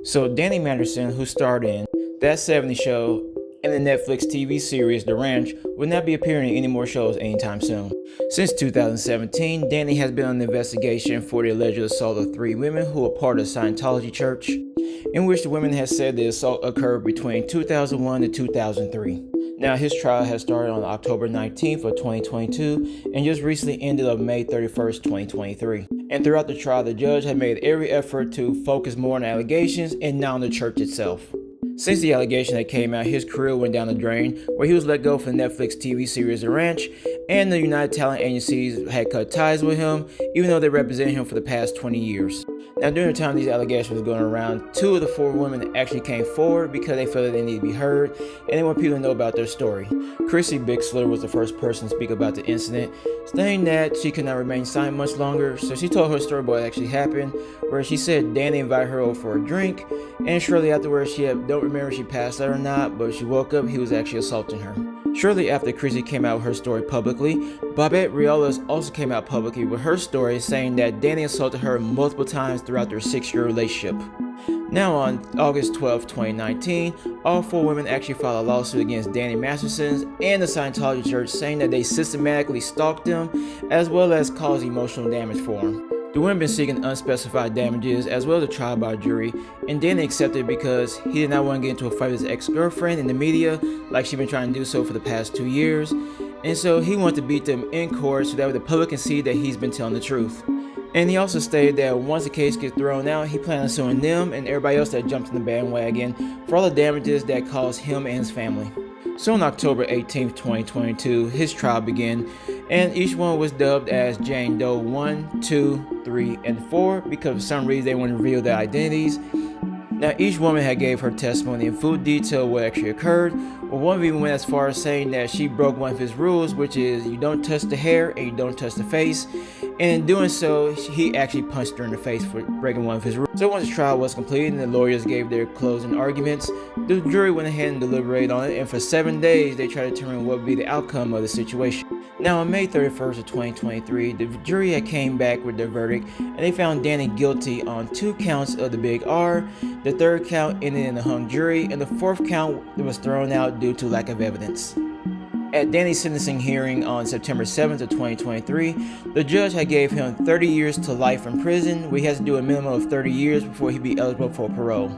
So Danny Masterson, who starred in That 70s Show and the Netflix TV series The Ranch, will not be appearing in any more shows anytime soon. Since 2017, Danny has been on an investigation for the alleged assault of three women who were part of Scientology Church, in which the women have said the assault occurred between 2001 and 2003. Now, his trial has started on October 19th of 2022 and just recently ended on May 31st, 2023. And throughout the trial, the judge had made every effort to focus more on allegations and not on the church itself. Since the allegation that came out, his career went down the drain, where he was let go from the Netflix TV series The Ranch, and the United Talent agencies had cut ties with him, even though they represented him for the past 20 years. Now, during the time these allegations were going around, two of the four women actually came forward because they felt that they needed to be heard, and they want people to know about their story. Chrissy Bixler was the first person to speak about the incident, saying that she could not remain silent much longer, so she told her story about what actually happened, where she said Danny invited her over for a drink, and shortly afterwards don't remember if she passed out or not, but she woke up, he was actually assaulting her. Shortly after Chrissy came out with her story publicly, Bobette Rialis also came out publicly with her story, saying that Danny assaulted her multiple times throughout their 6-year relationship. Now on August 12, 2019, all four women actually filed a lawsuit against Danny Masterson and the Scientology Church, saying that they systematically stalked him as well as caused emotional damage for him. The women have been seeking unspecified damages as well as a trial by jury, and Danny accepted because he did not want to get into a fight with his ex-girlfriend in the media like she'd been trying to do so for the past 2 years, and so he wanted to beat them in court so that way the public can see that he's been telling the truth. And he also stated that once the case gets thrown out, he plans on suing them and everybody else that jumped in the bandwagon for all the damages that caused him and his family. So on October 18, 2022, his trial began, and each one was dubbed as Jane Doe 1, 2, 3, and 4 because for some reason they wanted to reveal their identities. Now, each woman had gave her testimony in full detail what actually occurred, but one even went as far as saying that she broke one of his rules, which is you don't touch the hair and you don't touch the face. And in doing so, he actually punched her in the face for breaking one of his rules. So once the trial was completed and the lawyers gave their closing arguments, the jury went ahead and deliberated on it, and for 7 days they tried to determine what would be the outcome of the situation. Now on May 31st of 2023, the jury had came back with their verdict, and they found Danny guilty on 2 counts of the Big R. The 3rd count ended in a hung jury, and the 4th count was thrown out due to lack of evidence. At Danny's sentencing hearing on September 7th of 2023, the judge had gave him 30 years to life in prison, where he has to do a minimum of 30 years before he be eligible for parole.